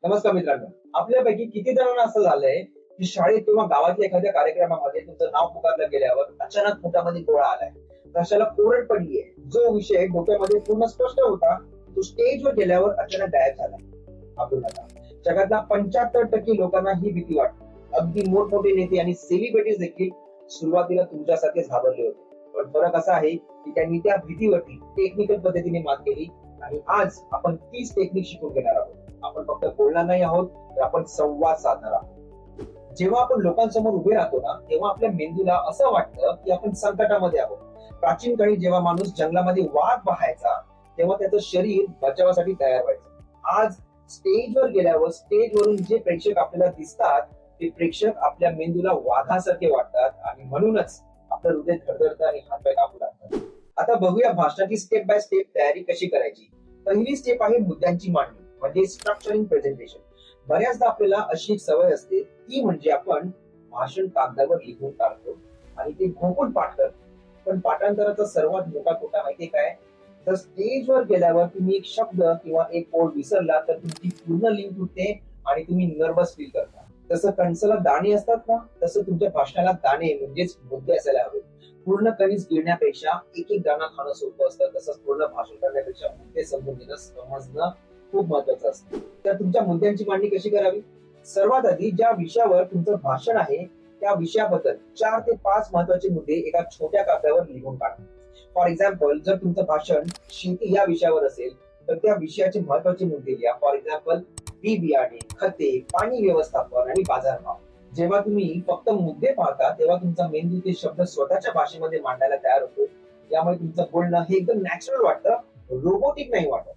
नमस्कार मित्रांनो. आपल्यापैकी किती जणांना असं झालंय की शाळेत किंवा गावातल्या एखाद्या कार्यक्रमामध्ये तुमचं नाव पुकारलं गेल्यावर अचानक पोटामध्ये गोळा आलाय, कशाला कोरड पडलीये. जो विषय डोक्यामध्ये पूर्ण स्पष्ट होता तो स्टेजवर गेल्यावर अचानक गायब झाला. घाबरू नका. जगातल्या 75% लोकांना ही भीती वाटते. अगदी मोठमोठे नेते आणि सेलिब्रिटीज देखील सुरुवातीला तुमच्यासारखेच घाबरले होते. पण फरक असा आहे की त्यांनी त्या भीतीवरती टेक्निकल पद्धतीने मात केली आणि आज आपण तीच टेक्निक शिकून घेणार आहोत. आपण फक्त बोलणार नाही आहोत, तर आपण संवाद साधणार आहोत. जेव्हा आपण लोकांसमोर उभे राहतो ना, तेव्हा आपल्या मेंदूला असं वाटतं की आपण संकटामध्ये आहोत. प्राचीन काळी जेव्हा माणूस जंगलामध्ये वाघ पाहायचा, तेव्हा त्याचं शरीर बचावासाठी तयार व्हायचं. आज स्टेजवर गेल्यावर स्टेजवरून जे प्रेक्षक आपल्याला दिसतात ते प्रेक्षक आपल्या मेंदूला वाघासारखे वाटतात आणि म्हणूनच आपलं हृदय धडधडतं आणि हातपाय कापू लागतात. आता बघूया भाषणाची स्टेप बाय स्टेप तयारी कशी करायची. पहिली स्टेप आहे मुद्द्यांची मांडणी, म्हणजे स्ट्रक्चरिंग प्रेझेंटेशन. बऱ्याचदा आपल्याला अशी एक सवय असते, ती म्हणजे आपण भाषण कागदावर लिहून काढतो आणि ते घोकून पाठ करतो. पण पाठांतराचा सर्वात मोठा तोटा माहितीये काय? जर स्टेजवर गेल्यावर तुम्ही एक शब्द किंवा एक ओळ विसरला तर तुमची पूर्ण लिंक तुटते आणि तुम्ही नर्वस फील करता. जसं कणसाला दाणे असतात ना, तसं तुमच्या भाषणाला दाणे म्हणजेच मुद्दे असायला हवे. पूर्ण कणीस गिळण्यापेक्षा एक एक दाणा खाणं सोपं असतं, तसंच पूर्ण भाषण करण्यापेक्षा मुद्दे समजून घेणं, समजणं खूप महत्वाचं असतं. तर तुमच्या मुद्द्यांची मांडणी कशी करावी? सर्वात आधी ज्या विषयावर तुमचं भाषण आहे त्या विषयाबद्दल 4 ते 5 महत्वाचे मुद्दे एका छोट्या कागदावर लिहून काढा. फॉर एक्झाम्पल, जर तुमचं भाषण शेती या विषयावर असेल तर त्या विषयाचे महत्वाचे मुद्दे लिहा. फॉर एक्झाम्पल, बी बियाणे, खते, पाणी व्यवस्थापन आणि बाजारभाव. जेव्हा तुम्ही फक्त मुद्दे पाहता तेव्हा तुमचा मेंदू ते शब्द स्वतःच्या भाषेमध्ये मांडायला तयार होतो. यामुळे तुमचं बोलणं हे एकदम नॅचरल वाटतं, रोबोटिक नाही वाटत.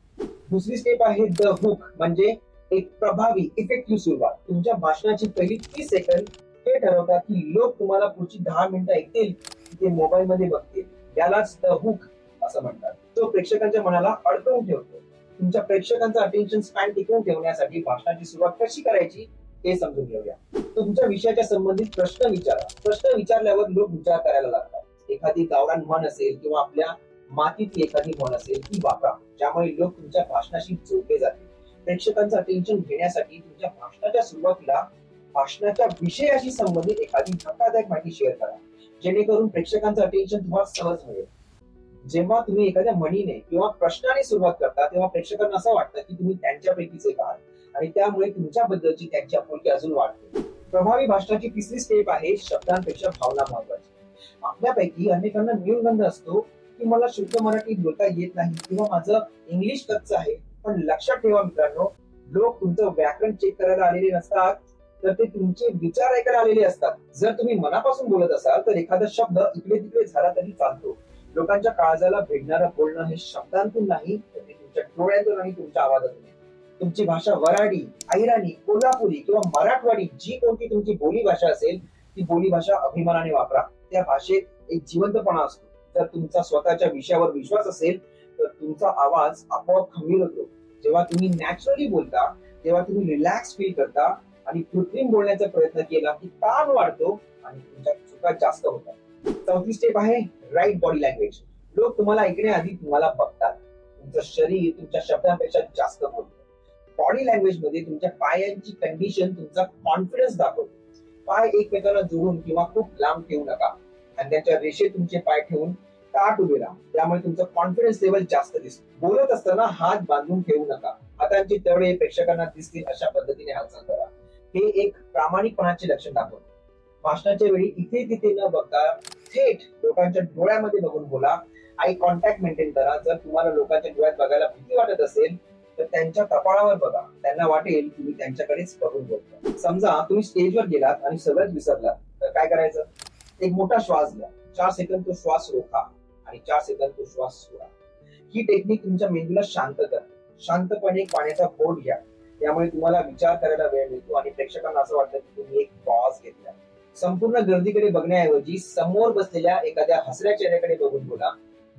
दुसरी स्टेप आहे द हुक, म्हणजे एक प्रभावी इफेक्टिव्ह सुरुवात. तुमच्या भाषणाची पहिली 30 सेकंद हे ठरवतात की लोक तुम्हाला पुढची 10 मिनिटं ऐकतील की ते मोबाईल मध्ये बघतील. यालाच द हुक असं म्हणतात. तो प्रेक्षकांच्या मनाला अडकवून ठेवतो. तुमच्या प्रेक्षकांचा अटेन्शन स्पॅन टिकवून ठेवण्यासाठी भाषणाची सुरुवात कशी करायची हे समजून घेऊया. तुमच्या विषयाच्या संबंधित प्रश्न विचारा. प्रश्न विचारल्यावर लोक विचार करायला लागतात. एखादी गावरान म्हण असेल किंवा आपल्या मातीतली एखादी म्हण असेल ती वापरा, ज्यामुळे लोक तुमच्या भाषणाशी जोडले जातील. प्रेक्षकांचं अटेन्शन घेण्यासाठी तुमच्या भाषणाच्या सुरुवातीला भाषणाच्या विषयाशी संबंधित एखादी धक्कादायक माहिती शेअर करा, जेणेकरून प्रेक्षकांचं अटेन्शन तुम्हाला सहज मिळेल. जेव्हा तुम्ही एखाद्या म्हणीने किंवा प्रश्नाने सुरुवात करता तेव्हा प्रेक्षकांना असं वाटतं की तुम्ही त्यांच्यापैकीच एक आहात आणि त्यामुळे तुमच्याबद्दलची त्यांची आपुलकी अजून वाढते. प्रभावी भाषणाची तिसरी स्टेप आहे शब्दांपेक्षा भावना महत्वाची. आपल्यापैकी अनेकांना न्यूनगंड असतो की मला शुद्ध मराठी बोलता येत नाही किंवा माझं इंग्लिश कच्चं आहे. पण लक्षात ठेवा मित्रांनो, लोक तुमचं व्याकरण चेक करायला आलेले नसतात, तर ते तुमचे विचार ऐकायला आलेले असतात. जर तुम्ही मनापासून बोलत असाल तर एखादा शब्द इकडे तिकडे झाला तरी चालतो. लोकांच्या काळजाला भिडणारं बोलणं हे शब्दांतून नाही, तर ते तुमच्या डोळ्यातून आणि तुमच्या आवाजातून. तुमची भाषा वराडी, अहिराणी, कोल्हापुरी किंवा मराठवाडी, जी कोणती तुमची बोली भाषा असेल ती बोली भाषा अभिमानाने वापरा. त्या भाषेत एक जिवंतपणा असतो. जर तुमचा स्वतःच्या विषयावर विश्वास असेल तर तुमचा आवाज आपोआप खंबीर होतो. जेव्हा तुम्ही नॅचरली बोलता तेव्हा तुम्ही रिलॅक्स फील करता आणि कृत्रिम बोलण्याचा प्रयत्न केला की ताण वाढतो आणि तुमच्या चुका जास्त होतात. चौथी स्टेप आहे राईट बॉडी लँग्वेज. लोक तुम्हाला ऐकण्याआधी तुम्हाला बघतात. तुमचं शरीर तुमच्या शब्दांपेक्षा जास्त बोलतं. बॉडी लँग्वेज मध्ये तुमच्या पायांची कंडिशन तुमचा कॉन्फिडन्स दाखवतो. पाय एकमेकांना जोडून किंवा खूप लांब ठेवू नका. खांद्याच्या रेषेत तुमचे पाय ठेवून ताठ उभे राहा. त्यामुळे तुमचं कॉन्फिडन्स लेवल जास्त दिसतो. बोलत असताना हात बांधून ठेवू नका. हातांची तळवे प्रेक्षकांना दिसतील अशा पद्धतीने हालचाल करा. हे एक प्रामाणिकपणाचे लक्षण दाखवते. भाषणाच्या वेळी इथे तिथे न बघता थेट लोकांच्या डोळ्यामध्ये बघून बोला. आय कॉन्टॅक्ट मेंटेन करा. जर तुम्हाला लोकांच्या डोळ्यात बघायला भीती वाटत असेल तर त्यांच्या कपाळावर बघा. त्यांना वाटेल तुम्ही त्यांच्याकडेच बघून बोलता. समजा तुम्ही स्टेजवर गेलात आणि सगळंच विसरलात तर काय करायचं? एक मोठा श्वास घ्या. 4 सेकंद तो श्वास रोखा आणि 4 सेकंद तो श्वास सोडा. ही टेक्निक तुमच्या मेंदूला शांत करते. शांतपणे पाण्याचा घोट घ्या. त्यामुळे तुम्हाला विचार करायला वेळ मिळतो आणि प्रेक्षकांना असं वाटतं की तुम्ही एक पॉज घेतला. संपूर्ण गर्दीकडे बघण्याऐवजी समोर बसलेल्या एखाद्या हसऱ्या चेहऱ्याकडे बघून बोला,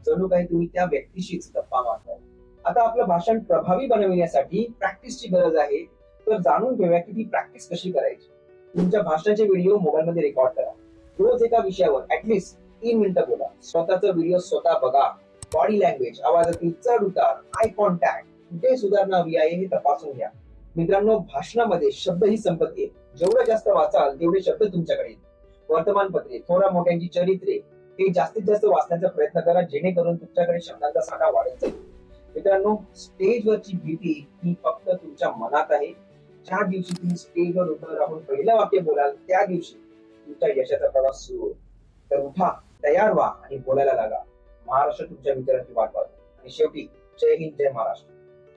जणू काही तुम्ही त्या व्यक्तीशीच गप्पा मारताय. आता आपलं भाषण प्रभावी बनविण्यासाठी प्रॅक्टिसची गरज आहे. तर जाणून घेऊया की ती प्रॅक्टिस कशी करायची. तुमच्या भाषणाचे व्हिडिओ मोबाईल मध्ये रेकॉर्ड करा. रोज एका विषयावर ऍटलीस्ट 3 मिनिटं बोला. स्वतःचा व्हिडिओ स्वतः बघा. बॉडी लँग्वेज, आवाजातील चढ उतार, आय कॉन्टॅक्ट कुठे सुधारणा हवी आहे हे तपासून घ्या. मित्रांनो, भाषणामध्ये शब्द ही संपत्ती आहे. जेवढं जास्त वाचाल तेवढे शब्द तुमच्याकडे येतील. वर्तमानपत्रे, थोरा मोठ्यांची चरित्रे हे जास्तीत जास्त वाचण्याचा प्रयत्न करा, जेणेकरून तुमच्याकडे शब्दांचा साठा वाढत जाईल. मित्रांनो, स्टेजवरची भीती ही फक्त तुमच्या मनात आहे. ज्या दिवशी तुम्ही स्टेजवर उभं राहून पहिलं वाक्य बोलाल त्या दिवशी तुमच्या यशाचा प्रवास सुरू होईल. तर उठा, तयार व्हा आणि बोलायला लागा. महाराष्ट्र तुमच्या विचारांची वाट पाहतो. आणि शेवटी, जय हिंद, जय महाराष्ट्र.